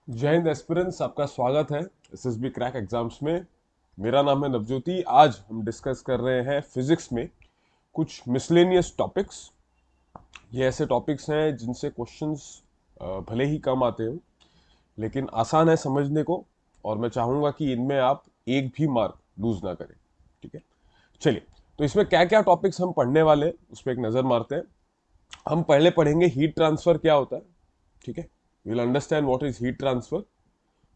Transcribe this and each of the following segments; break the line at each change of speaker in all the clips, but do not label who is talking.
जय हिंद एस्पिरेंट्स, आपका स्वागत है एसएसबी क्रैक एग्जाम्स में। मेरा नाम है नवज्योति। आज हम डिस्कस कर रहे हैं फिजिक्स में कुछ मिसलेनियस टॉपिक्स। ये ऐसे टॉपिक्स हैं जिनसे क्वेश्चंस भले ही कम आते हो लेकिन आसान है समझने को, और मैं चाहूंगा कि इनमें आप एक भी मार्क लूज ना करें। ठीक है, चलिए। तो इसमें क्या क्या टॉपिक्स हम पढ़ने वाले हैं उस पर एक नजर मारते हैं। हम पहले पढ़ेंगे हीट ट्रांसफर क्या होता है। ठीक है, we will understand what is heat transfer.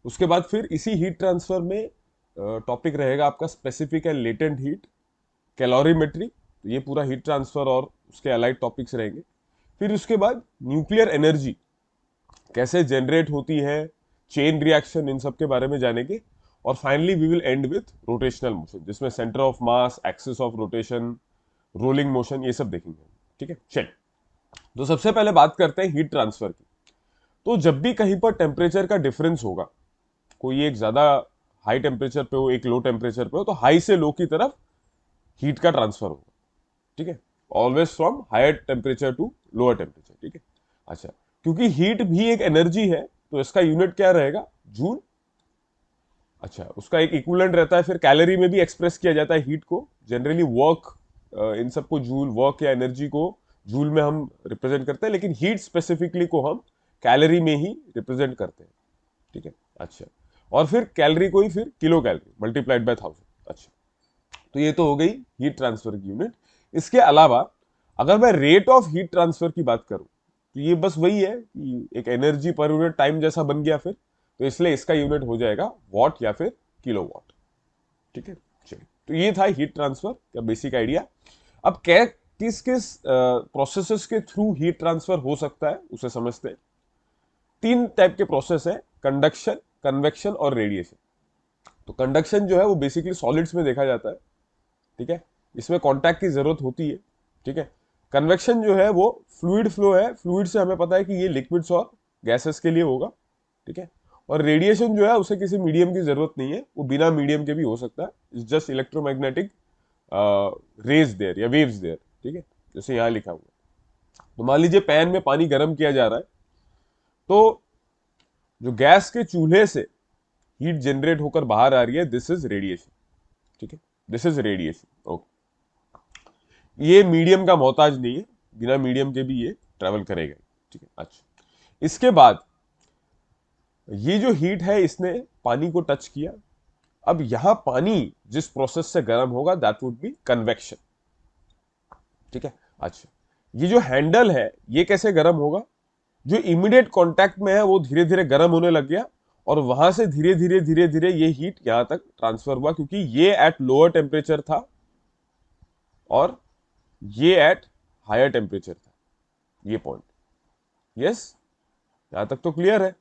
उसके बाद फिर इसी हीट ट्रांसफर में टॉपिक रहेगा आपका specific and latent heat, calorimetry. तो ये पूरा हीट ट्रांसफर और उसके अलाइड टॉपिक्स रहेंगे। फिर उसके बाद न्यूक्लियर एनर्जी कैसे जनरेट होती है, चेन रिएक्शन, इन सब के बारे में जानेंगे। और finally we will end with rotational motion, जिसमें centre of mass, axis of rotation, rolling motion, ये सब देखेंगे। ठीक है, चल। तो सबसे पहले बात करते हैं हीट ट्रांसफर की। तो जब भी कहीं पर टेम्परेचर का डिफरेंस होगा, कोई एक ज्यादा हाई टेम्परेचर पे हो, एक लो टेम्परेचर पे हो, तो हाई से लो की तरफ हीट का ट्रांसफर होगा। ठीक है, always from higher temperature to lower temperature. ठीक है, अच्छा। क्योंकि हीट भी एक एनर्जी है तो इसका यूनिट क्या रहेगा? जूल। अच्छा, उसका एक इक्विवेलेंट रहता है, फिर कैलोरी में भी एक्सप्रेस किया जाता है हीट को। जनरली वर्क, इन सबको जूल, वर्क या एनर्जी को जूल में हम रिप्रेजेंट करते हैं, लेकिन हीट स्पेसिफिकली को हम कैलोरी में ही रिप्रेजेंट करते हैं। ठीक है, अच्छा। और फिर कैलोरी को ही फिर किलो कैलोरी मल्टीप्लाइड बाय 1000। अच्छा, तो ये तो हो गई हीट ट्रांसफर की यूनिट। इसके अलावा अगर मैं रेट ऑफ हीट ट्रांसफर की बात करूं तो ये बस वही है कि एक एनर्जी पर यूनिट टाइम जैसा बन गया फिर, तो इसलिए इसका यूनिट हो जाएगा वॉट या फिर किलो वॉट। ठीक है, चलिए। तो ये था हीट ट्रांसफर का बेसिक आइडिया। अब क्या किस किस प्रोसेसेस के थ्रू हीट ट्रांसफर हो सकता है उसे समझते हैं। तीन टाइप के प्रोसेस है: कंडक्शन, कन्वेक्शन और रेडिएशन। तो कंडक्शन जो है वो बेसिकली सॉलिड्स में देखा जाता है। ठीक है, इसमें कांटेक्ट की जरूरत होती है। ठीक है, कन्वेक्शन जो है वो फ्लूइड फ्लो है। फ्लूइड से हमें पता है कि ये लिक्विड्स और गैसेस के लिए होगा। ठीक है, और रेडिएशन जो है उसे किसी मीडियम की जरूरत नहीं है, वो बिना मीडियम के भी हो सकता है। It's just electromagnetic rays there या वेव्स देयर। ठीक है, जैसे यहाँ लिखा हुआ है। तो मान लीजिए पैन में पानी गर्म किया जा रहा है, तो जो गैस के चूल्हे से हीट जनरेट होकर बाहर आ रही है, दिस इज रेडिएशन। ठीक है, दिस इज रेडिएशन। ओके, ये मीडियम का मोहताज नहीं है, बिना मीडियम के भी ये ट्रेवल करेगा। ठीक है, अच्छा। इसके बाद ये जो हीट है इसने पानी को टच किया। अब यहां पानी जिस प्रोसेस से गर्म होगा दैट वुड बी कन्वेक्शन। ठीक है, अच्छा। ये जो हैंडल है ये कैसे गर्म होगा? जो इमीडिएट कांटेक्ट में है वो धीरे धीरे गर्म होने लग गया, और वहां से धीरे धीरे धीरे धीरे ये हीट यहां तक ट्रांसफर हुआ, क्योंकि ये एट लोअर टेम्परेचर था और ये एट हायर टेम्परेचर था। ये पॉइंट, यस, यहां तक तो क्लियर है।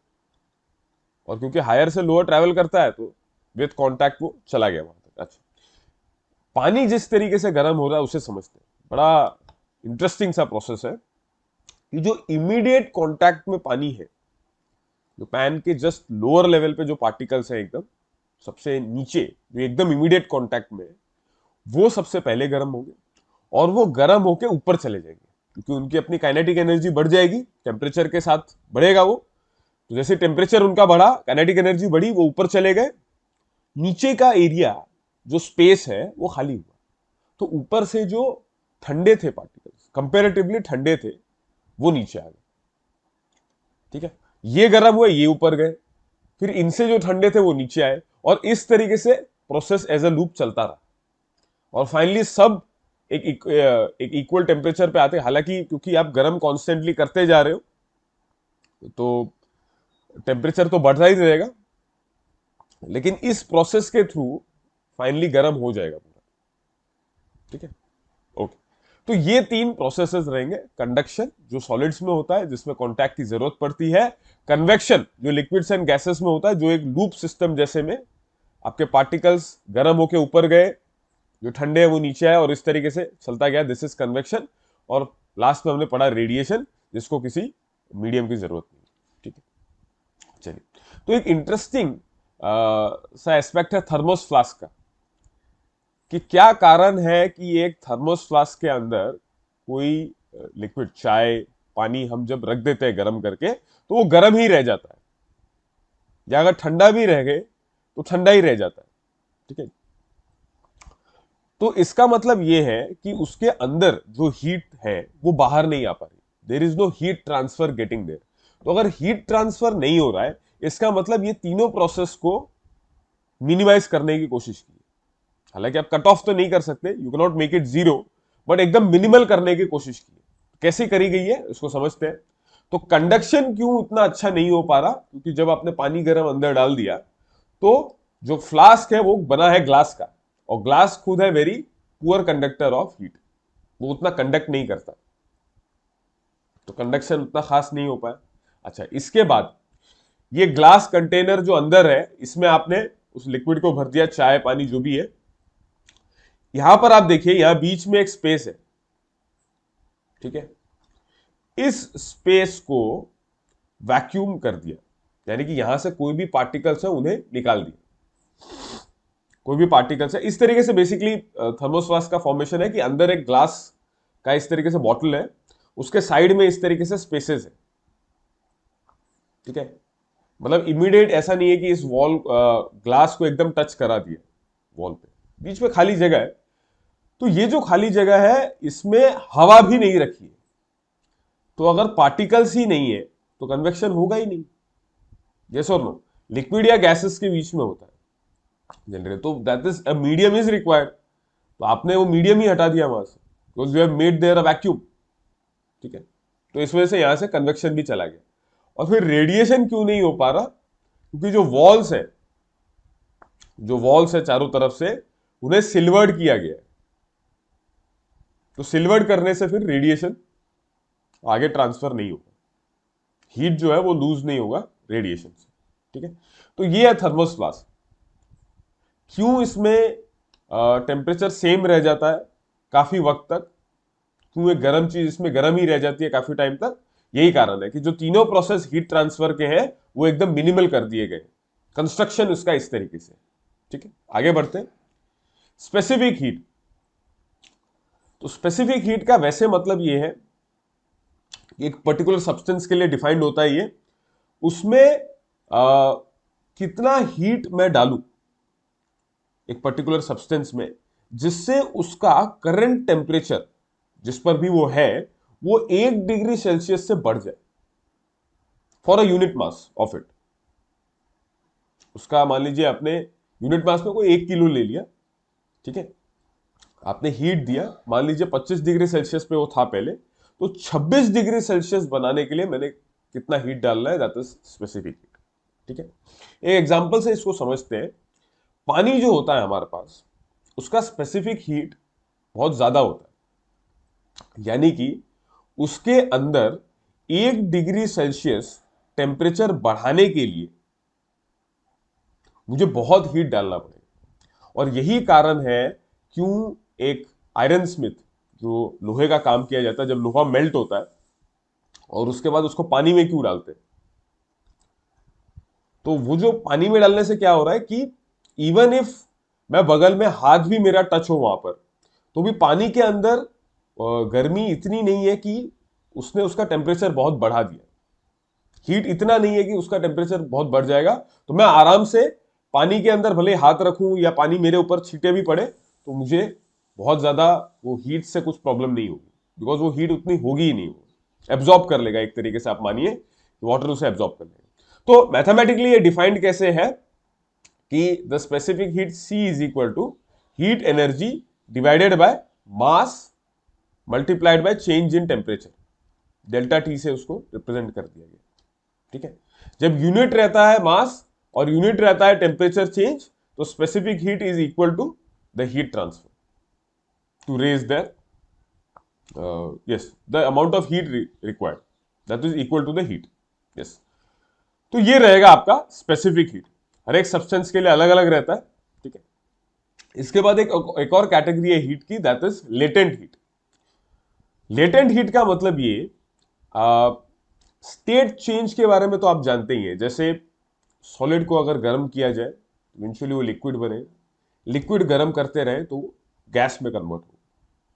और क्योंकि हायर से लोअर ट्रैवल करता है तो विथ कांटेक्ट वो चला गया वहां तक। अच्छा, पानी जिस तरीके से गर्म हो रहा है उसे समझते हैं। बड़ा इंटरेस्टिंग सा प्रोसेस है कि जो इमीडिएट कांटेक्ट में पानी है, जो पैन के जस्ट लोअर लेवल पे जो पार्टिकल्स हैं, एकदम सबसे नीचे जो एकदम इमीडिएट कांटेक्ट में है, वो सबसे पहले गर्म होंगे और वो गर्म होके ऊपर चले जाएंगे, क्योंकि उनकी अपनी काइनेटिक एनर्जी बढ़ जाएगी, टेम्परेचर के साथ बढ़ेगा वो। तो जैसे टेम्परेचर उनका बढ़ा, काइनेटिक एनर्जी बढ़ी, वो ऊपर चले गए। नीचे का एरिया जो स्पेस है वो खाली हुआ। तो ऊपर से जो ठंडे थे पार्टिकल्स, कंपेरेटिवली ठंडे थे, वो नीचे आ गए। ठीक है, ये गर्म हुए, ये ऊपर गए, फिर इनसे जो ठंडे थे वो नीचे आए, और इस तरीके से प्रोसेस एज अ लूप चलता रहा। और फाइनली सब एक इक्वल टेम्परेचर पे आते हैं। हालांकि क्योंकि आप गर्म कॉन्स्टेंटली करते जा रहे हो तो टेम्परेचर तो बढ़ता ही रहेगा, लेकिन इस प्रोसेस के थ्रू फाइनली गर्म हो जाएगा पूरा। ठीक है, ओके। तो ये तीन प्रोसेसेस रहेंगे: कंडक्शन जो सॉलिड्स में होता है जिसमें कॉन्टैक्ट की जरूरत पड़ती है, कन्वेक्शन जो लिक्विड्स एंड गैसेस में होता है, जो एक लूप सिस्टम जैसे में आपके पार्टिकल्स गर्म होके ऊपर गए, जो ठंडे हैं वो नीचे आए, और इस तरीके से चलता गया, दिस इज कन्वेक्शन। और लास्ट में हमने पढ़ा रेडिएशन, जिसको किसी मीडियम की जरूरत नहीं। ठीक है, चलिए। तो एक इंटरेस्टिंग सा एस्पेक्ट है थर्मोस फ्लास्क का, कि क्या कारण है कि एक थर्मोस फ्लास्क के अंदर कोई लिक्विड, चाय, पानी हम जब रख देते हैं गर्म करके तो वो गर्म ही रह जाता है। या अगर ठंडा भी रह गए तो ठंडा ही रह जाता है। ठीक है, तो इसका मतलब ये है कि उसके अंदर जो हीट है वो बाहर नहीं आ पा रही, there is no heat transfer getting there. तो अगर हीट ट्रांसफर नहीं हो रहा है, इसका मतलब ये तीनों प्रोसेस को मिनिमाइज करने की कोशिश की। हालांकि आप कट ऑफ तो नहीं कर सकते, you can not make it zero, but एकदम मिनिमल करने की कोशिश की। कैसे करी गई है इसको समझते हैं। तो कंडक्शन क्यों इतना अच्छा नहीं हो पा रहा, क्योंकि जब आपने पानी गर्म अंदर डाल दिया तो जो फ्लास्क है वो बना है ग्लास का, और ग्लास खुद है very poor conductor of heat, वो उतना कंडक्ट नहीं करता, तो कंडक्शन उतना खास नहीं हो पाया। अच्छा, इसके बाद ये ग्लास कंटेनर जो अंदर है, इसमें आपने उस लिक्विड को भर दिया, चाय पानी जो भी है। यहां पर आप देखिए, यहां बीच में एक स्पेस है। ठीक है, इस स्पेस को वैक्यूम कर दिया, यानी कि यहां से कोई भी पार्टिकल्स है उन्हें निकाल दिया। कोई भी पार्टिकल्स है, इस तरीके से बेसिकली थर्मोस्वास का फॉर्मेशन है कि अंदर एक ग्लास का इस तरीके से बॉटल है, उसके साइड में इस तरीके से स्पेसेस है। ठीक है, मतलब इमीडिएट ऐसा नहीं है कि इस वॉल ग्लास को एकदम टच करा दिया वॉल पे, बीच में खाली जगह है। तो ये जो खाली जगह है इसमें हवा भी नहीं रखी है, तो अगर पार्टिकल्स ही नहीं है तो कन्वेक्शन होगा ही नहीं। यस और नो, लिक्विड या गैसेस के बीच में होता है जनरली, तो that is a medium is required. तो आपने वो मीडियम ही हटा दिया वहां से, because you have made there a vacuum. ठीक है, तो इस वजह से यहां से कन्वेक्शन भी चला गया। और फिर रेडिएशन क्यों नहीं हो पा रहा, क्योंकि जो वॉल्स है चारों तरफ से, उन्हें सिल्वर्ड किया गया है। तो सिल्वर्ड करने से फिर रेडिएशन आगे ट्रांसफर नहीं होगा, हीट जो है वो लूज नहीं होगा रेडिएशन से। ठीक है, तो ये है थर्मोस्प्लास। क्यों इसमें टेम्परेचर सेम रह जाता है काफी वक्त तक, क्यों एक गर्म चीज इसमें गर्म ही रह जाती है काफी टाइम तक, यही कारण है कि जो तीनों प्रोसेस हीट ट्रांसफर के हैं वो एकदम मिनिमल कर दिए गए, कंस्ट्रक्शन उसका इस तरीके से। ठीक है, आगे बढ़ते हैं। स्पेसिफिक हीट, तो स्पेसिफिक हीट का वैसे मतलब ये है, एक पर्टिकुलर सब्सटेंस के लिए डिफाइंड होता है ये, उसमें कितना हीट मैं डालूं एक पर्टिकुलर सब्सटेंस में, जिससे उसका करंट टेम्परेचर जिस पर भी वो है वो 1 डिग्री सेल्सियस से बढ़ जाए for a unit mass of it. उसका मान लीजिए आपने यूनिट मास में कोई 1 किलो ले लिया। ठीक है, आपने हीट दिया, मान लीजिए 25 डिग्री सेल्सियस पे वो था पहले, तो 26 डिग्री सेल्सियस बनाने के लिए मैंने कितना हीट डालना है, दैट इज स्पेसिफिक हीट। ठीक है, एक एग्जांपल से इसको समझते हैं। पानी जो होता है हमारे पास, उसका स्पेसिफिक हीट बहुत ज्यादा होता है, यानी कि उसके अंदर 1 डिग्री सेल्सियस टेम्परेचर बढ़ाने के लिए मुझे बहुत हीट डालना पड़ेगा। और यही कारण है क्यों एक आयरन स्मिथ, जो लोहे का काम किया जाता है, जब लोहा मेल्ट होता है और उसके बाद उसको पानी में क्यों डालते हैं, तो वो जो पानी में डालने से क्या हो रहा है कि इवन इफ मैं बगल में हाथ भी मेरा टच हो वहां पर, तो भी पानी के अंदर गर्मी इतनी नहीं है कि उसने उसका टेम्परेचर बहुत बढ़ा दिया, हीट इतना नहीं है कि उसका टेम्परेचर बहुत बढ़ जाएगा। तो मैं आराम से पानी के अंदर भले हाथ रखूं या पानी मेरे ऊपर छींटे भी पड़े, तो मुझे बहुत ज्यादा वो हीट से कुछ प्रॉब्लम नहीं होगी, बिकॉज वो हीट उतनी होगी ही नहीं, वो एब्जॉर्ब कर लेगा एक तरीके से, आप मानिए वाटर उसे एब्जॉर्ब कर लेगा। तो मैथमेटिकली ये डिफाइंड कैसे है कि the specific heat C is equal to heat energy divided by mass multiplied by change in temperature, delta T से उसको रिप्रेजेंट कर दिया गया। ठीक है, जब यूनिट रहता है मास और यूनिट रहता है टेम्परेचर चेंज, तो specific heat is equal to the heat transfer to raise that yes the amount of heat required, that is equal to the heat. Yes, तो ये रहेगा आपका स्पेसिफिक हीट, हर एक सब्सटेंस के लिए अलग अलग रहता है। ठीक है, इसके बाद एक और कैटेगरी है हीट की, that is latent heat. Latent heat का मतलब ये, स्टेट चेंज के बारे में तो आप जानते ही हैं, जैसे सॉलिड को अगर गर्म किया जाए इवेंचुअली वो लिक्विड बने, लिक्विड गर्म करते रहे तो गैस में कन्वर्ट हो।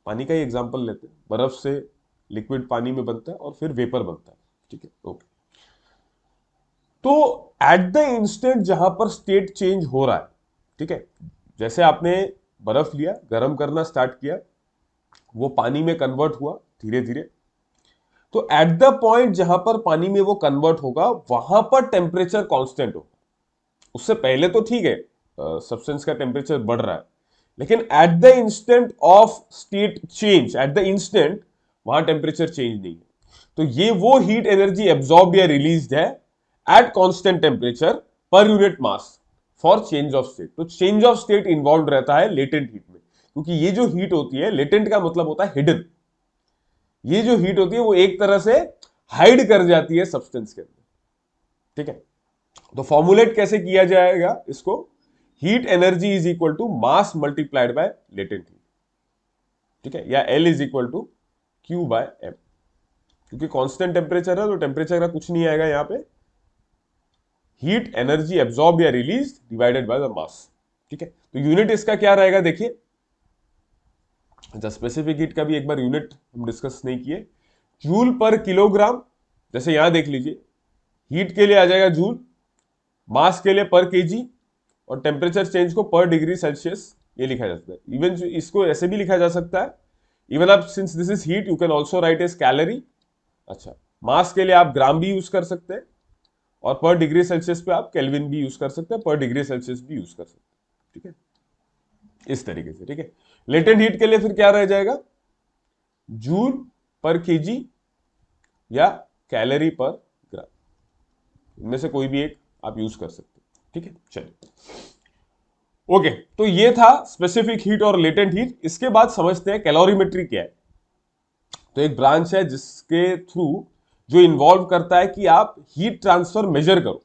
पानी का ही एग्जांपल लेते हैं, बर्फ से लिक्विड पानी में बनता है और फिर वेपर बनता है। ठीक है, ओके। तो एट द इंस्टेंट जहां पर स्टेट चेंज हो रहा है, ठीक है, जैसे आपने बर्फ लिया, गर्म करना स्टार्ट किया, वो पानी में कन्वर्ट हुआ धीरे धीरे, तो एट द पॉइंट जहां पर पानी में वो कन्वर्ट होगा वहां पर टेम्परेचर कांस्टेंट होगा। उससे पहले तो ठीक है, सब्सटेंस का टेम्परेचर बढ़ रहा है, लेकिन at the instant of state change, at the instant वहां टेम्परेचर चेंज नहीं है। तो ये वो हीट एनर्जी एब्जॉर्ब या रिलीज है at constant temperature per unit mass for change of state. तो चेंज ऑफ स्टेट इन्वॉल्व रहता है लेटेंट हीट में, क्योंकि ये जो हीट होती है, लेटेंट का मतलब होता है हिडन, ये जो हीट होती है वो एक तरह से हाइड कर जाती है सब्सटेंस के अंदर, ठीक है। तो फॉर्मुलेट कैसे किया जाएगा इसको, heat energy is equal to mass multiplied by latent heat, ठीक है, या L is equal to Q by M. क्योंकि कांस्टेंट टेम्परेचर है तो टेम्परेचर का कुछ नहीं आएगा यहां पे, हीट एनर्जी एब्जॉर्ब या release divided by the mass, ठीक है। तो यूनिट इसका क्या रहेगा देखिए, अच्छा स्पेसिफिक हीट का भी एक बार यूनिट हम डिस्कस नहीं किए, जूल पर किलोग्राम। जैसे यहां देख लीजिए, हीट के लिए आ जाएगा जूल, मास के लिए पर केजी, और टेम्परेचर चेंज को पर डिग्री सेल्सियस ये लिखा जा सकता है। इवन इसको ऐसे भी लिखा जा सकता है, इवन आप since this is heat you can also write as calorie. अच्छा, मास के लिए आप ग्राम भी यूज कर सकते हैं, और पर डिग्री सेल्सियस पे आप केल्विन भी यूज कर सकते हैं, पर डिग्री सेल्सियस भी यूज कर सकते हैं, ठीक है, इस तरीके से, ठीक है। लेटेंट हीट के लिए फिर क्या रह जाएगा, जूल पर केजी या कैलोरी पर ग्राम, इनमें से कोई भी एक आप यूज कर सकते हैं, ठीक है। चलिए ओके, तो ये था स्पेसिफिक हीट और लेटेंट हीट। इसके बाद समझते हैं कैलोरीमेट्री क्या है। तो एक ब्रांच है जिसके थ्रू जो इन्वॉल्व करता है कि आप हीट ट्रांसफर मेजर करो,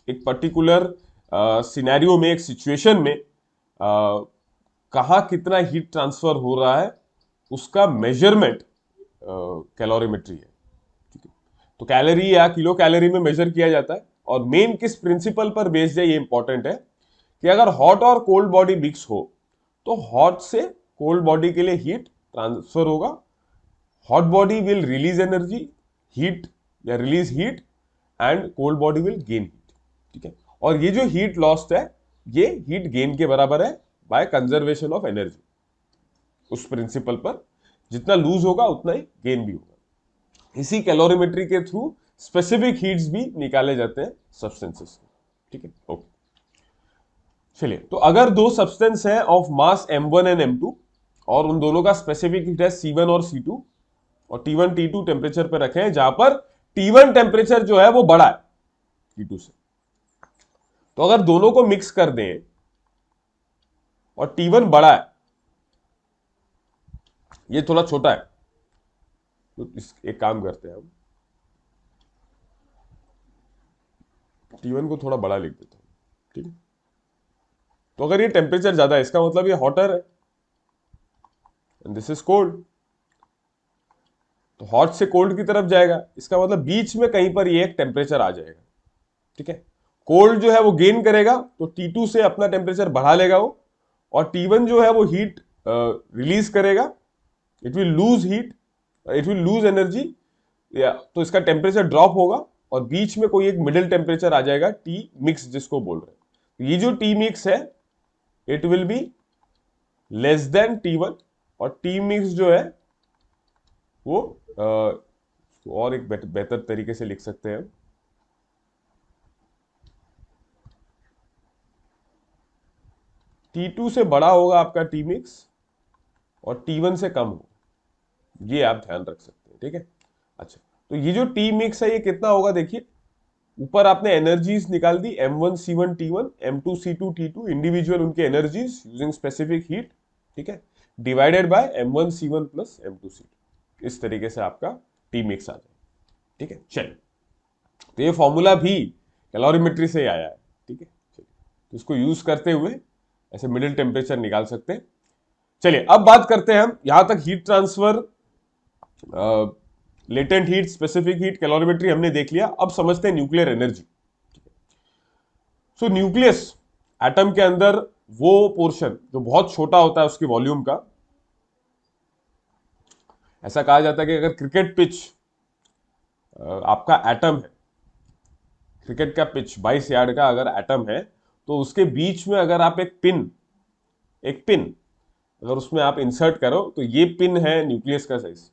एक पर्टिकुलर सिनेरियो में, एक सिचुएशन में कहाँ कितना हीट ट्रांसफर हो रहा है उसका मेजरमेंट कैलोरीमेट्री है, ठीक है। तो कैलोरी या किलो कैलोरी में मेजर किया जाता है, और मेन किस प्रिंसिपल पर बेस्ड है ये इंपॉर्टेंट है कि अगर हॉट और कोल्ड बॉडी मिक्स हो तो हॉट से कोल्ड बॉडी के लिए हीट ट्रांसफर होगा, hot body will release energy, heat या release heat, and cold body will gain heat, ठीक है। और ये जो हीट लॉस्ट है ये हीट गेन के बराबर है बाय कंजर्वेशन ऑफ एनर्जी। उस प्रिंसिपल पर जितना लूज होगा उतना ही गेन भी होगा। इसी कैलोरीमेट्री के थ्रू स्पेसिफिक हीट्स भी निकाले जाते हैं सब्सटेंसेस, ठीक है। ओके, चलिए, तो अगर दो सब्सटेंस है of mass m1 and m2 और उन दोनों का स्पेसिफिक हीट है C1 और C2, और T1 T2 टेम्परेचर पे रखे हैं, जहां पर T1 टेम्परेचर जो है वो बड़ा है T2 से, तो अगर दोनों को मिक्स कर दें और T1 बड़ा है, ये थोड़ा छोटा है, तो एक काम करते हैं हम, T1 को थोड़ा बड़ा लिख देता हूं, ठीक है। तो अगर ये टेम्परेचर ज्यादा है इसका मतलब ये हॉटर है, एंड दिस इज कोल्ड, तो हॉट से कोल्ड की तरफ जाएगा, इसका मतलब बीच में कहीं पर ये एक टेम्परेचर आ जाएगा, ठीक है। कोल्ड जो है वो गेन करेगा तो T2 से अपना टेम्परेचर बढ़ा लेगा वो, और T1 जो है वो हीट रिलीज करेगा, it will lose heat, it will lose energy, या तो इसका टेम्परेचर ड्रॉप होगा, और बीच में कोई एक मिडिल टेम्परेचर आ जाएगा टी मिक्स जिसको बोल रहे हैं। ये जो टी मिक्स है it will be less than T1, और टी मिक्स जो है वो और एक बेहतर तरीके से लिख सकते हैं, T2 से बड़ा होगा आपका टी मिक्स और T1 से कम हो, ये आप ध्यान रख सकते हैं, ठीक है। अच्छा, तो ये जो टी मिक्स है ये कितना होगा देखिए, ऊपर आपने एनर्जीज निकाल दी, M1 C1 T1, M2 C2 T2, individual उनके एनर्जीज यूजिंग स्पेसिफिक हीट, ठीक है, divided by M1 C1 plus M2 C2, इस तरीके से आपका टी मिक्स आ जाए, ठीक है। चलिए, तो ये फॉर्मूला भी कैलोरीमेट्री से ही आया है, ठीक है। चलिए, तो इसको यूज करते हुए ऐसे मिडिल टेम्परेचर निकाल सकते हैं। चलिए, अब बात करते हैं हम, यहां तक heat transfer, latent heat, specific heat, calorimetry हमने देख लिया। अब समझते हैं न्यूक्लियर एनर्जी। सो न्यूक्लियस, एटम के अंदर वो पोर्शन जो बहुत छोटा होता है उसकी वॉल्यूम का, ऐसा कहा जाता है कि अगर क्रिकेट पिच आपका एटम है, क्रिकेट का पिच 22 यार्ड का अगर एटम है, तो उसके बीच में अगर आप एक पिन अगर उसमें आप इंसर्ट करो, तो ये पिन है न्यूक्लियस का साइज,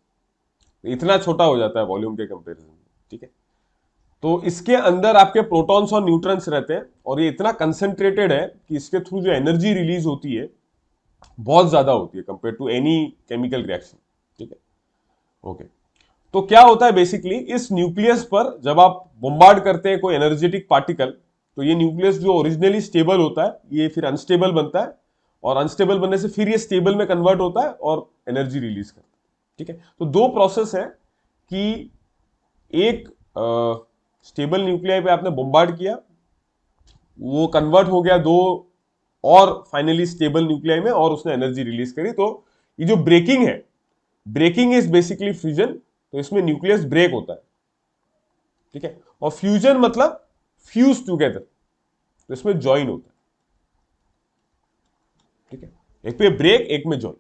इतना छोटा हो जाता है वॉल्यूम के कंपैरिजन में, ठीक है। तो इसके अंदर आपके प्रोटॉन्स और न्यूट्रॉन्स रहते हैं, और ये इतना कंसंट्रेटेड है कि इसके थ्रू जो एनर्जी रिलीज होती है बहुत ज्यादा होती है compare to any chemical reaction, ठीक है। ओके, तो क्या होता है बेसिकली, इस न्यूक्लियस पर जब आप बोम्बार्ड करते हैं कोई एनर्जेटिक पार्टिकल, तो ये न्यूक्लियस जो ओरिजिनली स्टेबल होता है, ये फिर अनस्टेबल बनता है, और अनस्टेबल बनने से फिर ये स्टेबल में कन्वर्ट होता है और एनर्जी रिलीज करता है, ठीक है। तो दो प्रोसेस है कि एक स्टेबल न्यूक्लियाई पे आपने बोम्बार्ड किया, वो कन्वर्ट हो गया दो और फाइनली स्टेबल न्यूक्लियाई में, और उसने एनर्जी रिलीज करी। तो ये जो ब्रेकिंग है, ब्रेकिंग इज बेसिकली फ्यूजन, तो इसमें न्यूक्लियस ब्रेक होता है, ठीक है। और फ्यूजन मतलब फ्यूज टुगेदर, तो इसमें ज्वाइन होता है, ठीक है। एक पे ब्रेक, एक में ज्वाइन,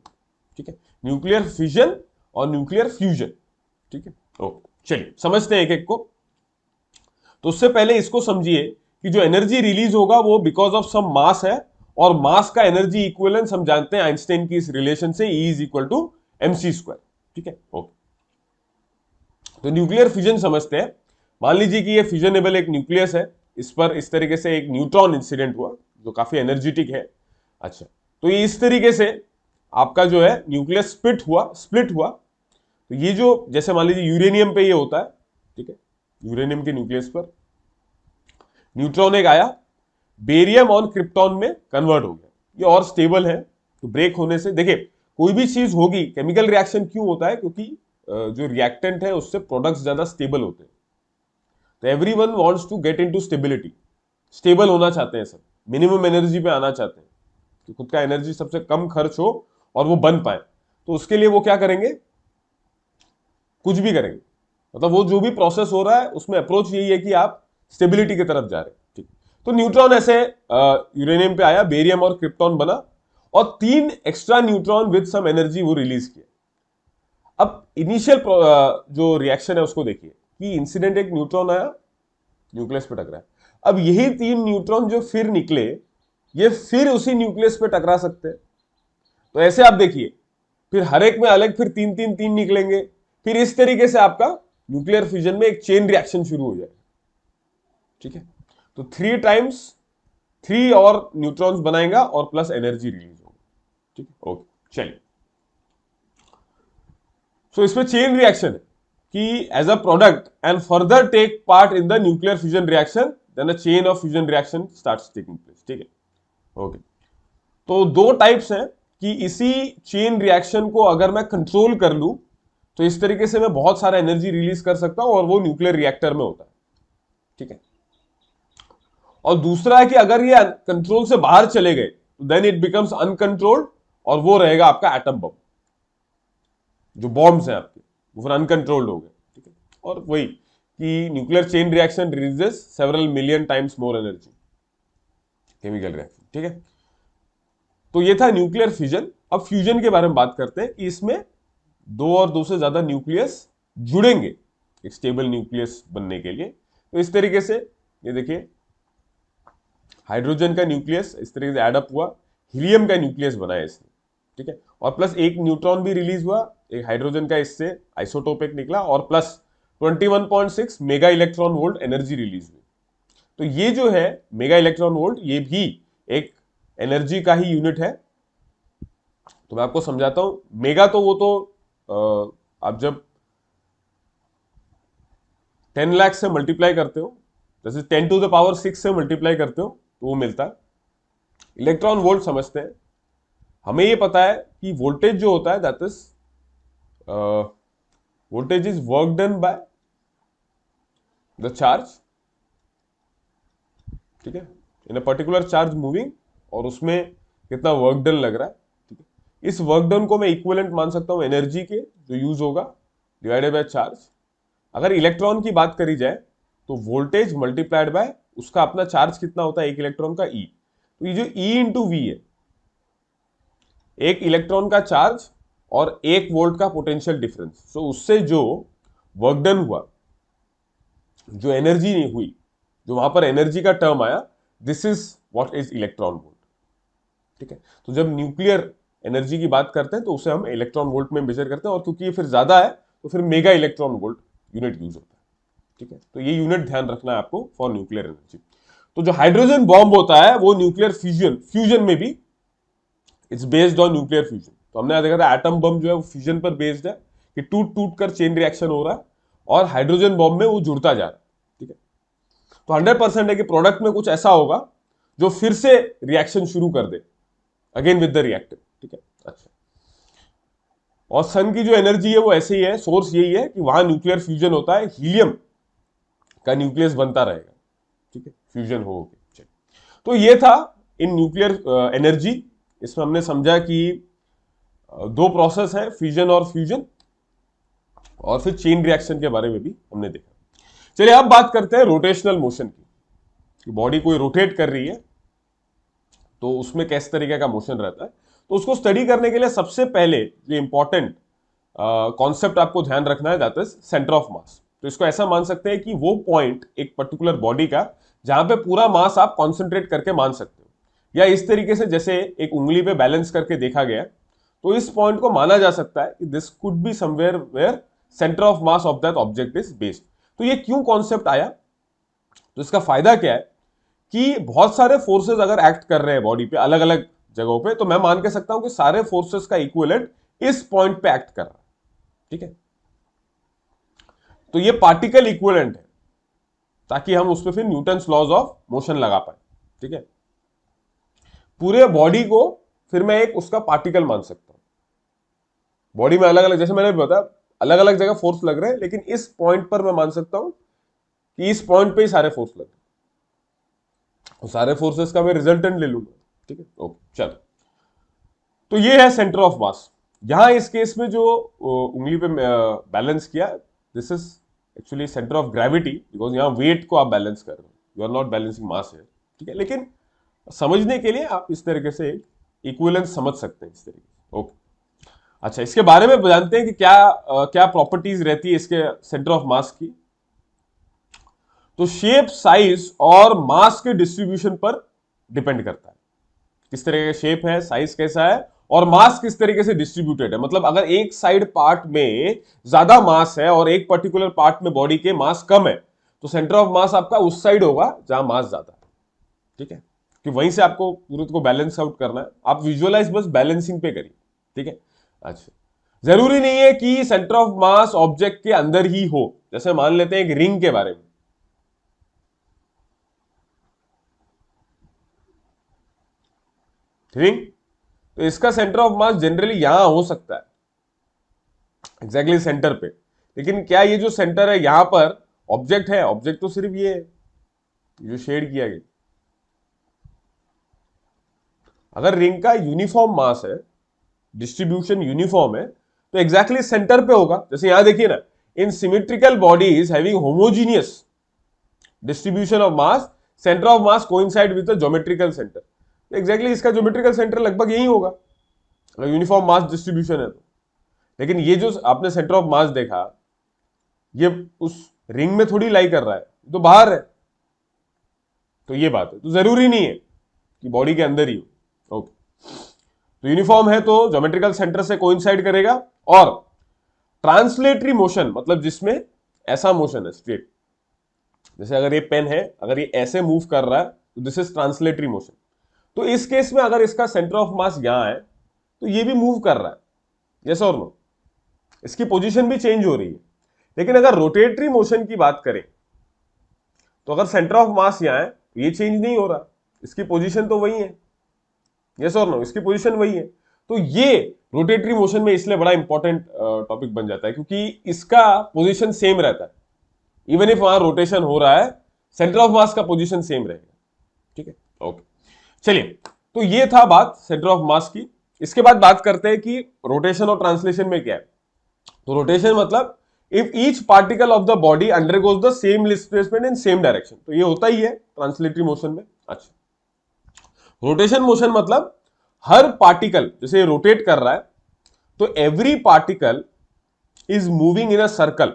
ठीक है। न्यूक्लियर फिजन और न्यूक्लियर फ्यूजन, ठीक है। ओके, चलिए समझते हैं एक एक को। तो उससे पहले इसको समझिए कि जो एनर्जी रिलीज होगा वो बिकॉज ऑफ सम मास है, और मास का एनर्जी इक्विवेलेंस हम जानते हैं आइंस्टाइन की इस रिलेशन से, E is equal to mc², ठीक है। ओके, तो न्यूक्लियर फिजन समझते हैं। मान लीजिए कि ये फिजनेबल एक न्यूक्लियस है, इस पर इस तरीके से एक न्यूट्रॉन इंसिडेंट हुआ जो काफी एनर्जेटिक है। अच्छा, तो ये इस तरीके से आपका जो है न्यूक्लियस स्प्लिट हुआ। तो ये जो जैसे मान लीजिए यूरेनियम पे ये होता है, ठीक है, यूरेनियम के न्यूक्लियस पर न्यूट्रॉन एक आया, बेरियम और क्रिप्टॉन में कन्वर्ट हो गया, ये और स्टेबल है। तो ब्रेक होने से देखिए, कोई भी चीज होगी, केमिकल रिएक्शन क्यों होता है, क्योंकि जो रिएक्टेंट है उससे प्रोडक्ट्स ज्यादा स्टेबल होते हैं। तो everyone wants to get into stability, stable होना चाहते हैं सब, मिनिमम एनर्जी पे आना चाहते हैं कि खुद का एनर्जी सबसे कम खर्च हो और वो बन पाए। तो उसके लिए वो क्या करेंगे, कुछ भी करेंगे, मतलब वो जो भी प्रोसेस हो रहा है उसमें अप्रोच यही है कि आप स्टेबिलिटी की तरफ जा रहे हैं, ठीक। तो न्यूट्रॉन ऐसे यूरेनियम पे आया, बेरियम और क्रिप्टॉन बना, और 3 extra neutron with some energy वो रिलीज किया। अब इनिशियल जो रिएक्शन है उसको देखिए कि इंसिडेंट एक न्यूट्रॉन आया, न्यूक्लियस पे टकराया। अब यही 3 न्यूट्रॉन जो फिर निकले, ये फिर उसी न्यूक्लियस पे टकरा सकते हैं। तो ऐसे आप देखिए, फिर हर एक में अलग फिर 3 3 3 निकलेंगे, फिर इस तरीके से आपका न्यूक्लियर फिजन में एक चेन रिएक्शन शुरू हो जाएगा, ठीक है। तो 3 टाइम्स 3 और न्यूट्रॉन्स बनाएगा और प्लस एनर्जी रिलीज होगा, ठीक है। ओके, चलिए, सो इसमें चेन रिएक्शन है कि as a product and further take part in the nuclear fusion reaction, then a chain of fusion reaction starts taking place, ठीक है। ओके, तो दो टाइप्स हैं कि इसी चेन रिएक्शन को अगर मैं कंट्रोल कर लूं, तो इस तरीके से मैं बहुत सारा एनर्जी रिलीज कर सकता हूं, और वो न्यूक्लियर रिएक्टर में होता है, ठीक है। और दूसरा है कि अगर ये कंट्रोल से बाहर चले गए, देन इट बिकम्स अनकंट्रोल्ड, और वो रहेगा आपका एटम बम। जो बॉम्ब्स हैं आपके, वो फिर अनकंट्रोल्ड हो गए, ठीक है। और वही कि nuclear chain reaction releases several million times more energy, chemical reaction, ठीक है। तो ये था न्यूक्लियर फ्यूजन। अब फ्यूजन के बारे में बात करते हैं कि इसमें दो और दो से ज्यादा न्यूक्लियस जुड़ेंगे एक स्टेबल न्यूक्लियस बनने के लिए। तो इस तरीके से ये देखिए, हाइड्रोजन का न्यूक्लियस इस तरीके से एडअप हुआ, हीलियम का न्यूक्लियस बनाया इसने, ठीक है। और प्लस एक न्यूट्रॉन भी रिलीज हुआ, एक हाइड्रोजन का इससे आइसोटोपिक निकला, और plus 21.6 mega electron volt energy release हुई। तो ये जो है मेगा इलेक्ट्रॉन वोल्ट, ये भी एक एनर्जी का ही यूनिट है। तो मैं आपको समझाता हूं, मेगा तो वो तो आप जब 10 लाख से मल्टीप्लाई करते हो, जैसे 10⁶ से मल्टीप्लाई करते हो, तो वो मिलता है। इलेक्ट्रॉन वोल्ट समझते हैं, हमें ये पता है कि वोल्टेज जो होता है that is voltage is work done by the charge, ठीक है, इन अ पर्टिकुलर चार्ज मूविंग, और उसमें कितना वर्क डन लग रहा है, ठीक है। इस वर्क डन को मैं इक्विवेलेंट मान सकता हूं एनर्जी के जो यूज होगा डिवाइडेड बाय चार्ज। अगर इलेक्ट्रॉन की बात करी जाए, तो वोल्टेज मल्टीप्लाइड बाय उसका अपना चार्ज कितना होता है एक इलेक्ट्रॉन का, ई। तो ये जो ई इंटू वी है, एक इलेक्ट्रॉन का चार्ज और 1 वोल्ट का पोटेंशियल डिफरेंस, सो उससे जो वर्क डन हुआ, जो एनर्जी नहीं हुई, जो वहां पर एनर्जी का टर्म आया, this is what is electron volt. ठीक है, तो जब न्यूक्लियर एनर्जी की बात करते हैं तो उसे हम इलेक्ट्रॉन वोल्ट में मेजर करते हैं, और क्योंकि ये फिर ज्यादा है तो फिर mega electron volt unit use होता है। ठीक है, तो ये यूनिट ध्यान रखना है आपको फॉर न्यूक्लियर एनर्जी। तो जो हाइड्रोजन बॉम्ब होता है वो न्यूक्लियर फ्यूजन में भी it's based on nuclear fusion. तो हमने देखा था एटम बम जो है वो फ्यूजन पर बेस्ड है, कि टूट टूट कर चेन रिएक्शन हो रहा है, और हाइड्रोजन बॉम्ब में वो जुड़ता जा रहा है। ठीक है, तो 100% है कि प्रोडक्ट में कुछ ऐसा होगा जो फिर से रिएक्शन शुरू कर they again with the reactive. ठीक है, अच्छा, और सन की जो एनर्जी है वो ऐसे ही है, सोर्स यही है कि वहां न्यूक्लियर फ्यूजन होता है, हीलियम का न्यूक्लियस बनता रहेगा। ठीक है, फ्यूजन हो गया। तो ये था इन न्यूक्लियर एनर्जी। इसमें हमने समझा कि दो प्रोसेस है, फ्यूजन और फ्यूजन, और फिर चेन रिएक्शन के बारे में भी हमने देखा। चलिए अब बात करते हैं रोटेशनल मोशन की, कि बॉडी कोई रोटेट कर रही है तो उसमें किस तरीके का मोशन रहता है। तो उसको स्टडी करने के लिए सबसे पहले जो इंपॉर्टेंट कॉन्सेप्ट आपको ध्यान रखना है, दैट इज सेंटर ऑफ मास। तो इसको ऐसा मान सकते हैं कि वो पॉइंट एक पर्टिकुलर बॉडी का जहां पे पूरा मास आप कॉन्सेंट्रेट करके मान सकते हो, या इस तरीके से जैसे एक उंगली पे बैलेंस करके देखा गया, तो इस पॉइंट को माना जा सकता है कि this could be somewhere where centre of mass of that object is based. तो ये क्यों कॉन्सेप्ट आया, तो इसका फायदा क्या है कि बहुत सारे फोर्सेस अगर एक्ट कर रहे हैं बॉडी पे अलग अलग जगहों पे, तो मैं मान के सकता हूं कि सारे फोर्सेस का इक्विवेलेंट इस पॉइंट पे एक्ट कर रहा है। ठीक है, तो ये पार्टिकल इक्विवेलेंट है, ताकि हम उस पर फिर न्यूटन्स लॉज ऑफ मोशन लगा पाए। ठीक है, पूरे बॉडी को फिर मैं एक उसका पार्टिकल मान सकता हूं। बॉडी में अलग अलग, जैसे मैंने बताया, अलग अलग जगह फोर्स लग रहे हैं, लेकिन इस पॉइंट पर मैं मान सकता हूं कि इस पॉइंट पे ही सारे फोर्स लग रहे हैं, और सारे फोर्सेस का मैं रिजल्टेंट ले लूंगा। ठीक है, ओके, चलो, तो ये है सेंटर ऑफ मास। यहां इस केस में जो उंगली पे बैलेंस किया, this is actually centre of gravity, because यहां वेट को आप बैलेंस कर रहे हो, you are not balancing mass है। ठीक है, लेकिन समझने के लिए आप इस तरीके से इक्विवेलेंस समझ सकते हैं, इस तरीके से। ओके, अच्छा, इसके बारे में जानते हैं कि क्या प्रॉपर्टीज रहती है इसके सेंटर ऑफ मास की। तो शेप, साइज और मास के डिस्ट्रीब्यूशन पर डिपेंड करता है, किस तरह का शेप है, साइज कैसा है, और मास किस तरीके से डिस्ट्रीब्यूटेड है। मतलब अगर एक साइड पार्ट में ज्यादा मास है और एक पर्टिकुलर पार्ट में बॉडी के मास कम है, तो सेंटर ऑफ मास आपका उस साइड होगा जहां मास ज्यादा है। ठीक है, कि वहीं से आपको पूरे को बैलेंस आउट करना है, आप विजुअलाइज बस बैलेंसिंग पे करिए। ठीक है, अच्छा, जरूरी नहीं है कि सेंटर ऑफ मास ऑब्जेक्ट के अंदर ही हो। जैसे मान लेते हैं एक रिंग के बारे में, रिंग, तो इसका सेंटर ऑफ मास जनरली यहां हो सकता है, एग्जैक्टली सेंटर पे, लेकिन क्या ये जो सेंटर है यहां पर ऑब्जेक्ट है? ऑब्जेक्ट तो सिर्फ ये है, जो शेड किया गया। अगर रिंग का यूनिफॉर्म मास है, डिस्ट्रीब्यूशन यूनिफॉर्म है, तो एग्जैक्टली सेंटर पे होगा। जैसे यहां देखिए ना, इन symmetrical bodies having homogeneous distribution of mass, centre of mass coincide with the geometrical centre. Exactly इसका ज्योमेट्रिकल सेंटर लगभग यही होगा अगर यूनिफॉर्म मास डिस्ट्रीब्यूशन है तो। लेकिन ये जो आपने सेंटर ऑफ मास देखा, ये उस रिंग में थोड़ी लाई कर रहा है, तो बाहर है। तो ये बात है, तो जरूरी नहीं है कि बॉडी के अंदर ही हो। ओके, तो यूनिफॉर्म है तो ज्योमेट्रिकल सेंटर से कोइंसाइड करेगा। और ट्रांसलेटरी मोशन, मतलब जिसमें ऐसा मोशन है स्ट्रेट, जैसे अगर ये पेन है, अगर ये ऐसे मूव कर रहा है तो दिस इज ट्रांसलेटरी मोशन। तो इस केस में अगर इसका सेंटर ऑफ मास यहां है तो ये भी मूव कर रहा है, यस और नो, इसकी पोजीशन भी चेंज हो रही है। लेकिन अगर रोटेटरी मोशन की बात करें तो अगर सेंटर ऑफ मास यहां है तो ये चेंज नहीं हो रहा, इसकी पोजीशन तो वही है, यस और नो, इसकी पोजीशन वही है। तो ये रोटेटरी मोशन में इसलिए बड़ा इंपॉर्टेंट टॉपिक बन जाता है, क्योंकि इसका पोजीशन सेम रहता है, इवन इफ वहां रोटेशन हो रहा है, सेंटर ऑफ मास का पोजीशन सेम रहेगा। ठीक है, ओके, चलिए, तो ये था बात सेंटर ऑफ मास की। इसके बाद बात करते हैं कि रोटेशन और ट्रांसलेशन में क्या है। तो रोटेशन मतलब if each particle of the body undergoes the same displacement in same direction, तो ये होता ही है ट्रांसलेटरी मोशन में। अच्छा, रोटेशन मोशन मतलब हर पार्टिकल जैसे रोटेट कर रहा है, तो every particle is moving in a circle,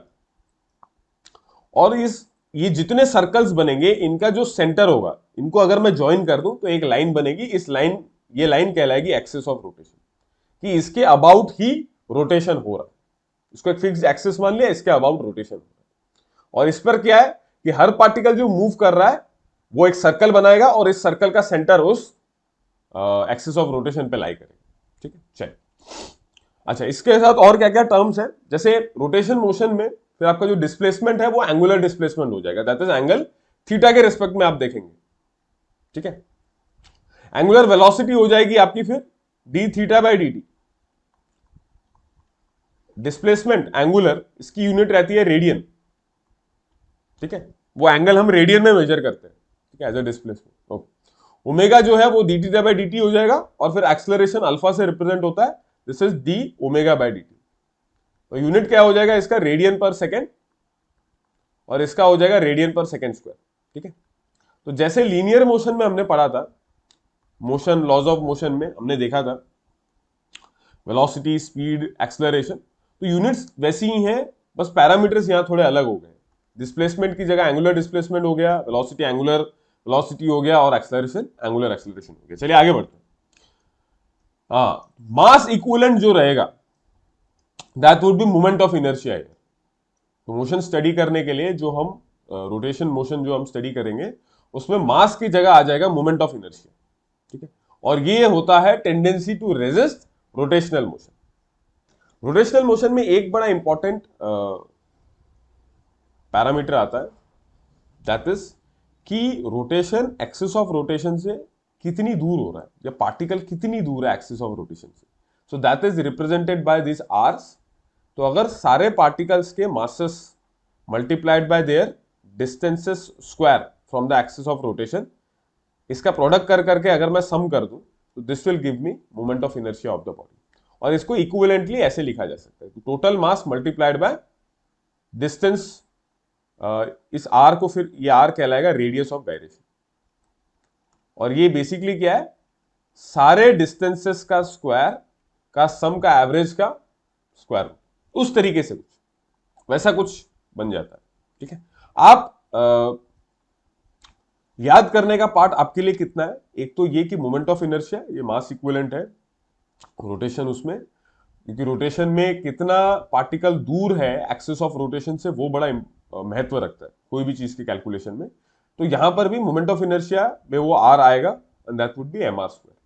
और इस ये जितने सर्कल्स बनेंगे इनका जो सेंटर होगा, इनको अगर मैं ज्वाइन कर दूं तो एक लाइन बनेगी। इस लाइन, ये लाइन कहलाएगी एक्सिस ऑफ रोटेशन, कि इसके अबाउट ही रोटेशन हो रहा है। इसको एक फिक्स एक्सिस मान लिया, इसके अबाउट रोटेशन हो रहा है। और इस पर क्या है कि हर पार्टिकल जो मूव कर रहा है वो एक सर्कल बनाएगा और इस सर्कल का सेंटर उस एक्सिस ऑफ रोटेशन पे लाई करेगा। ठीक है, चलिए। अच्छा, इसके साथ और क्या क्या टर्म्स है, जैसे रोटेशन मोशन में फिर आपका जो डिस्प्लेसमेंट है वो एंगुलर डिस्प्लेसमेंट हो जाएगा, दैट इज एंगल थीटा के रिस्पेक्ट में आप देखेंगे। ठीक है, एंगुलर वेलोसिटी हो जाएगी आपकी फिर D theta by d T. Displacement angular, इसकी यूनिट रहती है रेडियन। ठीक है, वो एंगल हम रेडियन में मेजर करते हैं। ठीक है, as a displacement. Okay, omega जो है वो d theta by d t हो जाएगा, और फिर एक्सेलरेशन अल्फा से रिप्रेजेंट होता है, this is D omega by d T. तो यूनिट क्या हो जाएगा इसका, रेडियन पर सेकेंड, और इसका हो जाएगा रेडियन पर सेकेंड स्क्वायर। ठीक है, तो जैसे लीनियर मोशन में हमने पढ़ा था, मोशन लॉज ऑफ मोशन में हमने देखा था वेलोसिटी, स्पीड, एक्सेलरेशन, तो यूनिट्स वैसी ही हैं, बस पैरामीटर्स यहां थोड़े अलग हो गए। डिस्प्लेसमेंट की जगह एंगुलर डिस्प्लेसमेंट हो गया, वेलोसिटी एंगुलर वेलोसिटी हो गया, और एक्सेलरेशन एंगुलर एक्सेलरेशन हो गया। चलिए आगे बढ़ते हैं। हाँ, मास इक्विवेलेंट जो रहेगा that would B moment of inertia. तो मोशन स्टडी करने के लिए जो हम रोटेशन मोशन जो हम स्टडी करेंगे उसमें मास की जगह आ जाएगा मोमेंट ऑफ इनर्शिया। ठीक है, और ये होता है tendency to resist rotational motion. Rotational motion में एक बड़ा इंपॉर्टेंट पैरामीटर आता है, दैट इज कि रोटेशन एक्सिस ऑफ रोटेशन से कितनी दूर हो रहा है, या पार्टिकल कितनी दूर है एक्सिस ऑफ रोटेशन से। So that is represented by this r's. तो अगर सारे पार्टिकल्स के masses multiplied by their distances square from the axis of rotation, इसका प्रोडक्ट कर करके अगर मैं सम कर दूं तो this will give me moment of inertia of the body. और इसको इक्विवेलेंटली ऐसे लिखा जा सकता है, total mass multiplied by distance. इस आर को फिर ये आर कहलाएगा रेडियस ऑफ गायरेशन, और ये बेसिकली क्या है, सारे डिस्टेंसेस का स्क्वायर का सम का एवरेज का स्क्वायर, उस तरीके से कुछ वैसा कुछ बन जाता है। ठीक है, आप याद करने का पार्ट आपके लिए कितना है, एक तो ये कि मोमेंट ऑफ इनर्शिया ये मास इक्विवेलेंट है रोटेशन उसमें, क्योंकि रोटेशन में कितना पार्टिकल दूर है एक्सिस ऑफ रोटेशन से वो बड़ा महत्व रखता है कोई भी चीज की कैलकुलेशन में। तो यहां पर भी मोमेंट ऑफ इनर्शिया में वो आर आएगा, and that would be m r square.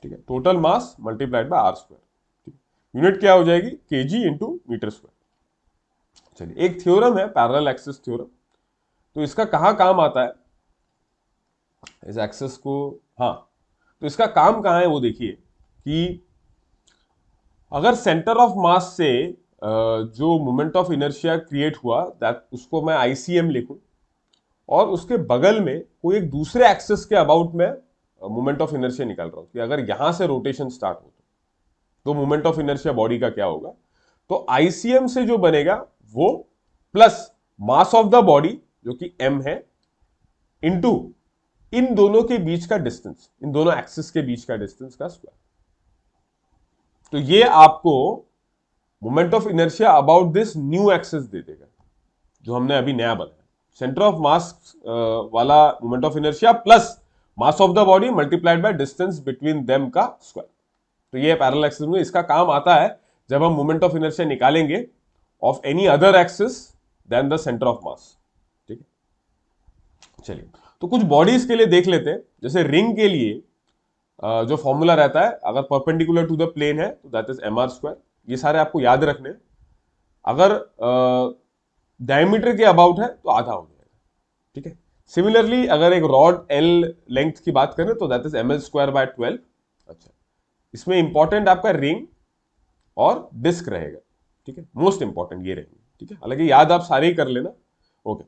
ठीक है, total mass multiplied by r square. ठीक है, यूनिट क्या हो जाएगी, केजी इंटू मीटर स्क्वायर। चलिए, एक थ्योरम है पैरेलल एक्सिस थ्योरम, तो इसका कहां काम आता है इस एक्सिस को। हाँ, तो इसका काम कहां है वो देखिए, कि अगर सेंटर ऑफ मास से जो मोमेंट ऑफ इनर्शिया क्रिएट हुआ दैट, उसको मैं आईसीएम लिखूं, और उसके बगल में कोई एक दूसरे एक्सिस के अबाउट में मोमेंट ऑफ इनर्शिया निकाल रहा हूं, कि अगर यहां से रोटेशन स्टार्ट हो तो मोमेंट ऑफ इनर्शिया बॉडी का क्या होगा। तो आईसीएम से जो बनेगा वो plus mass of the body जो कि m है, इनटू इन दोनों के बीच का डिस्टेंस, इन दोनों एक्सिस के बीच का डिस्टेंस का स्क्वायर। तो ये आपको moment of inertia about this new axis दे देगा जो हमने अभी नया बनाया, सेंटर ऑफ मास वाला moment of inertia plus mass of the body multiplied by distance between them का स्क्वायर। तो ये पैरेलल एक्सिस में इसका काम आता है जब हम मोमेंट ऑफ इनर्शिया निकालेंगे of any other axis than the centre of mass. ठीक है, चलिए, तो कुछ बॉडीज के लिए देख लेते हैं। जैसे रिंग के लिए जो फॉर्मूला रहता है, अगर परपेंडिकुलर टू द प्लेन है तो that is m r square. ये सारे आपको याद रखने, अगर डायमीटर के अबाउट है तो आधा हो जाएगा। ठीक है, सिमिलरली अगर एक रॉड एल लेंथ की बात करें तो that is m l square by 12। अच्छा, इसमें इंपॉर्टेंट आपका रिंग और डिस्क रहेगा। ठीक है, मोस्ट इंपॉर्टेंट ये रहेंगे। ठीक है, हालांकि याद आप सारे ही कर लेना। ओके,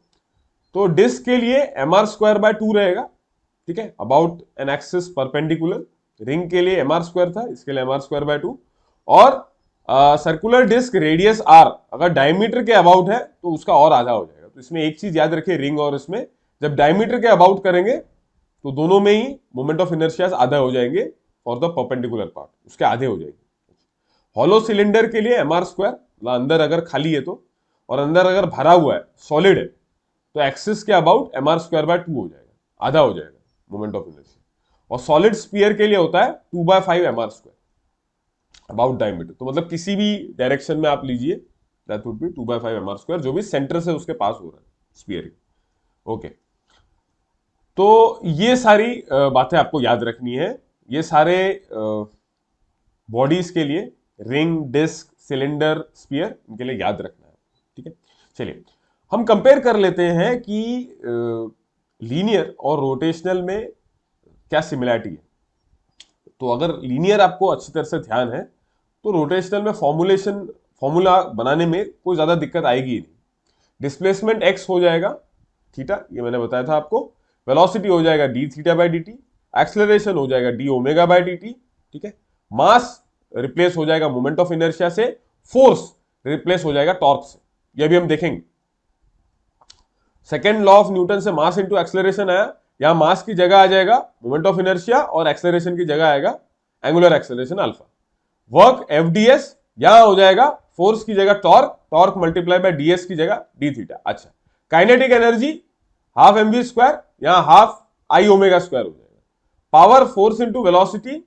तो डिस्क के लिए एम आर स्क्वायर बाय 2 रहेगा। ठीक है, about an axis perpendicular. Ring के लिए एम आर स्क्वायर था, इसके लिए एम आर स्क्वायर बाय 2। और सर्कुलर डिस्क रेडियस आर अगर डायमीटर के अबाउट है तो उसका और आधा हो जाएगा। तो इसमें एक चीज याद रखिए, रिंग और इसमें जब डायमीटर के अबाउट करेंगे तो दोनों में ही मोमेंट ऑफ इनर्शिया आधा हो जाएंगे फॉर द परपेंडिकुलर पार्ट, उसके आधे हो जाएंगे। हॉलो सिलेंडर के लिए एम आर स्क्वायर, अंदर अगर खाली है तो, और अंदर अगर भरा हुआ है सॉलिड है तो एक्सिस के अबाउट mr² हो जाएगा, आधा हो जाएगा मोमेंट ऑफ इनर्शिया। और सॉलिड स्फीयर के लिए होता है 2/5 mr² अबाउट डायमीटर। तो मतलब किसी भी डायरेक्शन में आप लीजिए, दैट वुड बी 2/5 mr², जो भी सेंटर से उसके पास हो रहा है स्फीयर के। ओके, तो ये सारी बातें आपको याद रखनी है। ये सारे बॉडीज के लिए, रिंग, डिस्क, सिलेंडर, स्फीयर, इनके लिए याद रखना है। ठीक है, चलिए हम कंपेयर कर लेते हैं कि लीनियर और रोटेशनल में क्या सिमिलरिटी है। तो अगर लीनियर आपको अच्छी तरह से ध्यान है तो रोटेशनल में फॉर्मूला बनाने में कोई ज्यादा दिक्कत आएगी ही नहीं। डिस्प्लेसमेंट एक्स हो जाएगा थीटा, ये मैंने बताया था आपको। वेलोसिटी हो जाएगा D theta by d T. Acceleration हो जाएगा D omega by d T. ठीक है, मास रिप्लेस हो जाएगा मोमेंट ऑफ इनर्शिया से, फोर्स रिप्लेस हो जाएगा टॉर्क से। ये भी हम देखेंगे। सेकेंड लॉ ऑफ न्यूटन से मास इंटू एक्सेलरेशन आया, यहां मास की जगह आ जाएगा मोमेंट ऑफ इनर्शिया और एक्सेलरेशन की जगह आएगा angular acceleration alpha. Work f d s यहां हो जाएगा फोर्स की जगह torque, torque multiply by d s की जगह डी थीटा। अच्छा, काइनेटिक एनर्जी हाफ mv², यहां हाफ आई ओमेगा स्क्वायर हो जाएगा। Power force into velocity,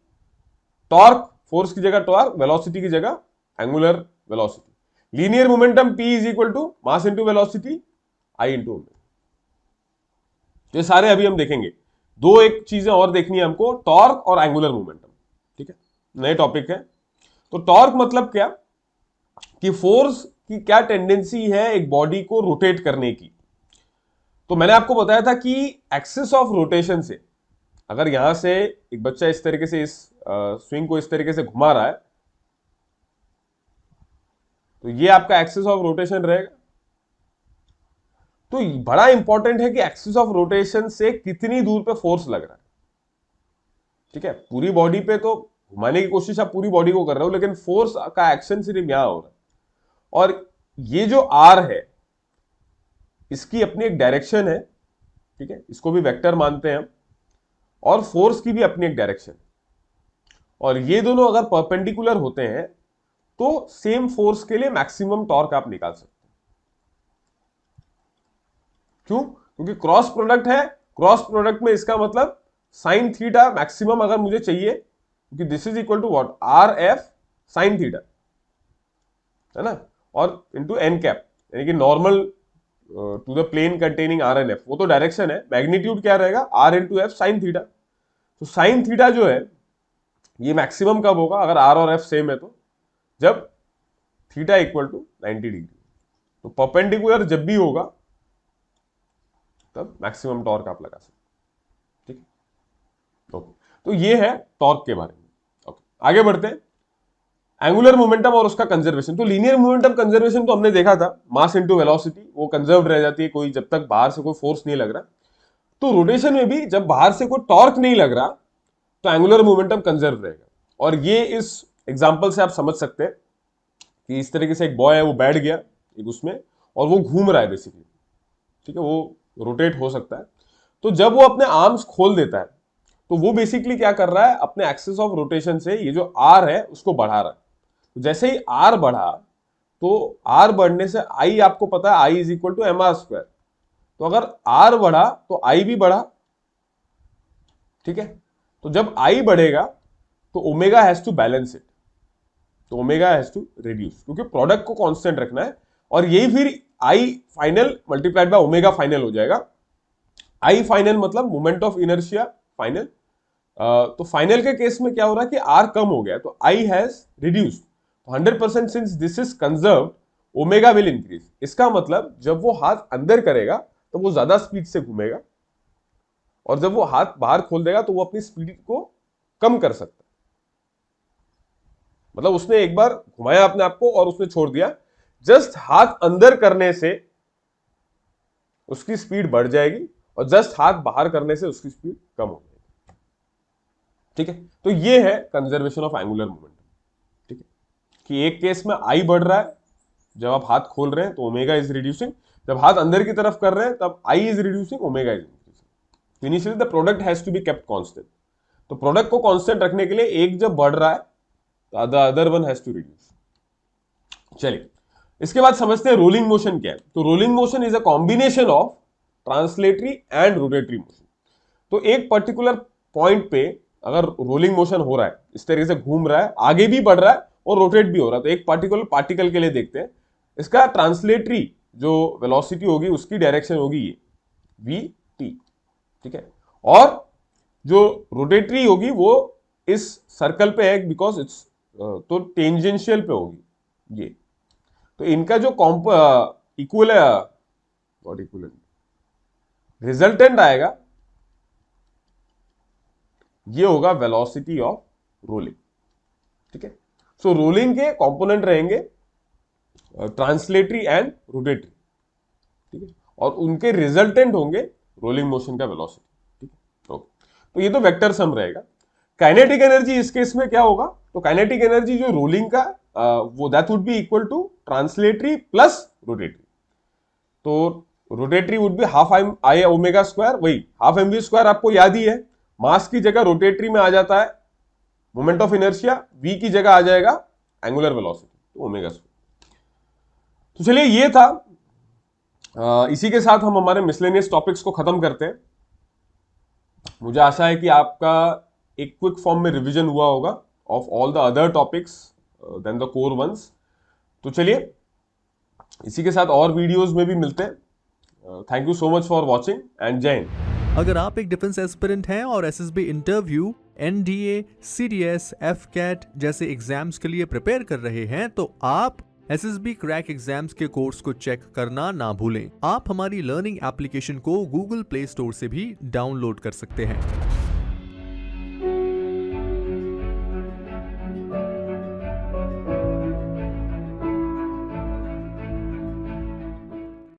torque force की जगह टॉर्क, वेलोसिटी की जगह angular velocity. Linear momentum P is equal to mass into velocity I into omega. तो ये सारे अभी हम देखेंगे। दो एक चीजें और देखनी है हमको, टॉर्क और एंगुलर मोमेंटम। ठीक है, नए टॉपिक है। तो टॉर्क मतलब क्या कि फोर्स की क्या टेंडेंसी है एक बॉडी को रोटेट करने की। तो मैंने आपको बताया था कि एक्सिस ऑफ रोटेशन से, अगर यहां से एक बच्चा इस तरीके से इस स्विंग को इस तरीके से घुमा रहा है, तो ये आपका एक्सिस ऑफ रोटेशन रहेगा। तो बड़ा इंपॉर्टेंट है कि एक्सिस ऑफ रोटेशन से कितनी दूर पे फोर्स लग रहा है। ठीक है, पूरी बॉडी पे तो घुमाने की कोशिश आप पूरी बॉडी को कर रहे हो, लेकिन फोर्स का एक्शन सिर्फ यहां हो रहा है। और ये जो आर है इसकी अपनी एक डायरेक्शन है। ठीक है, इसको भी वेक्टर मानते हैं हम। और फोर्स की भी अपनी एक डायरेक्शन। और ये दोनों अगर परपेंडिकुलर होते हैं तो सेम फोर्स के लिए मैक्सिमम टॉर्क आप निकाल सकते हैं। क्यों? क्योंकि क्रॉस प्रोडक्ट है। क्रॉस प्रोडक्ट में इसका मतलब साइन थीटा मैक्सिमम अगर मुझे चाहिए, क्योंकि this is equal to what, r f sine theta, है ना, और इंटू एन कैप, यानी कि normal to the plane containing r n f, वो तो डायरेक्शन है। मैग्नीट्यूड क्या रहेगा, r into f sine theta. तो साइन थीटा जो है ये मैक्सिमम कब होगा, अगर आर और एफ सेम है तो, जब थीटा इक्वल टू 90 डिग्री। तो परपेंडिकुलर जब भी होगा तब मैक्सिमम टॉर्क आप लगा सकते। ठीक है, ओके। तो ये है टॉर्क के बारे में। ओके, आगे बढ़ते हैं। एंगुलर मोमेंटम और उसका कंजर्वेशन। तो लीनियर मोमेंटम कंजर्वेशन तो हमने देखा था, मास इनटू वेलोसिटी, वो कंजर्व रह जाती है कोई, जब तक बाहर से कोई फोर्स नहीं लग रहा। तो रोटेशन में भी जब बाहर से कोई टॉर्क नहीं लग रहा तो एंगुलर मोमेंटम कंजर्व रहेगा। और ये इस एग्जांपल से आप समझ सकते हैं कि इस तरीके से एक बॉय है, वो बैठ गया एक उसमें और वो घूम रहा है बेसिकली। ठीक है, वो रोटेट हो सकता है। तो जब वो अपने आर्म्स खोल देता है तो वो बेसिकली क्या कर रहा है, अपने एक्सिस ऑफ रोटेशन से ये जो आर है उसको बढ़ा रहा है। तो जैसे ही आर बढ़ा तो आर बढ़ने से आई, आपको पता है I is equal to mr²। तो अगर आर बढ़ा तो आई भी बढ़ा। ठीक है, तो जब आई बढ़ेगा तो omega has to balance it, तो ओमेगा हैज टू रिड्यूस, क्योंकि प्रोडक्ट को कांस्टेंट रखना है। और यही फिर I final multiplied by omega final हो जाएगा। आई फाइनल मतलब मोमेंट ऑफ इनर्शिया फाइनल। तो फाइनल के केस में क्या हो रहा है कि आर कम हो गया तो I has reduced. 100% since this is conserved, omega will increase. इसका मतलब जब वो हाथ अंदर करेगा तो वो ज्यादा स्पीड से घूमेगा, और जब वो हाथ बाहर खोल देगा तो वो अपनी स्पीड को कम कर सकता है। मतलब उसने एक बार घुमाया अपने आप को और उसने छोड़ दिया, जस्ट हाथ अंदर करने से उसकी स्पीड बढ़ जाएगी और जस्ट हाथ बाहर करने से उसकी स्पीड कम हो जाएगी। ठीक है, तो ये है कंजर्वेशन ऑफ एंगुलर मोमेंटम। ठीक है, कि एक केस में आई बढ़ रहा है जब आप हाथ खोल रहे हैं तो ओमेगा इज रिड्यूसिंग, जब हाथ अंदर की तरफ कर रहे हैं तब I is reducing, omega is increasing. Initially the product has to be kept constant. तो प्रोडक्ट को कांस्टेंट रखने के लिए एक जब बढ़ रहा है तो the other one has to reduce. चलिए, इसके बाद समझते हैं रोलिंग मोशन क्या है। तो rolling motion is a combination of translatory and rotatory motion. तो एक पर्टिकुलर पॉइंट पे अगर रोलिंग मोशन हो रहा है, इस तरीके से घूम रहा है, आगे भी बढ़ रहा है और रोटेट भी हो रहा है, तो एक पर्टिकुलर पार्टिकल के लिए देखते हैं, इसका ट्रांसलेटरी जो वेलोसिटी होगी उसकी डायरेक्शन होगी ये वी टी, ठीक है, और जो रोटेटरी होगी वो इस सर्कल पे है बिकॉज इट्स तो टेंजेंशियल पे होगी ये। तो इनका जो इक्वल नॉट इक्वल रिजल्टेंट आएगा ये होगा वेलोसिटी ऑफ रोलिंग, ठीक है। सो रोलिंग के कंपोनेंट रहेंगे ट्रांसलेटरी एंड रोटेटरी, ठीक है, और उनके रिजल्टेंट होंगे रोलिंग मोशन का वेलोसिटी, ठीक है। ओके, तो ये तो वेक्टर सम रहेगा। काइनेटिक एनर्जी इस केस में क्या होगा, तो काइनेटिक एनर्जी जो रोलिंग का वो that would be equal to translatory plus rotatory. तो rotatory would be half I omega square, वही हाफ एम वी स्क्वायर आपको याद ही है, मास की जगह रोटेटरी में आ जाता है मोमेंट ऑफ इनर्शिया, वी की जगह आ जाएगा एंगुलर वेलोसिटी, तो ओमेगा स्क्वायर। तो चलिए ये था, इसी के साथ हम हमारे मिसलेनियस टॉपिक्स को खत्म करते हैं। मुझे आशा है कि आपका एक क्विक फॉर्म में रिवीजन हुआ होगा of all the other topics than the core ones. तो चलिए इसी के साथ और वीडियोस में भी मिलते हैं। Thank you so much for watching and जय हिंद।
अगर आप एक डिफेंस एस्पिरेंट हैं और SSB interview, NDA, CDS, AFCAT जैसे एग्जाम्स के लिए प्रिपेयर कर रहे हैं तो आप एसएसबी क्रैक एग्जाम्स के कोर्स को चेक करना ना भूलें। आप हमारी लर्निंग एप्लीकेशन को गूगल प्ले स्टोर से भी डाउनलोड कर सकते हैं।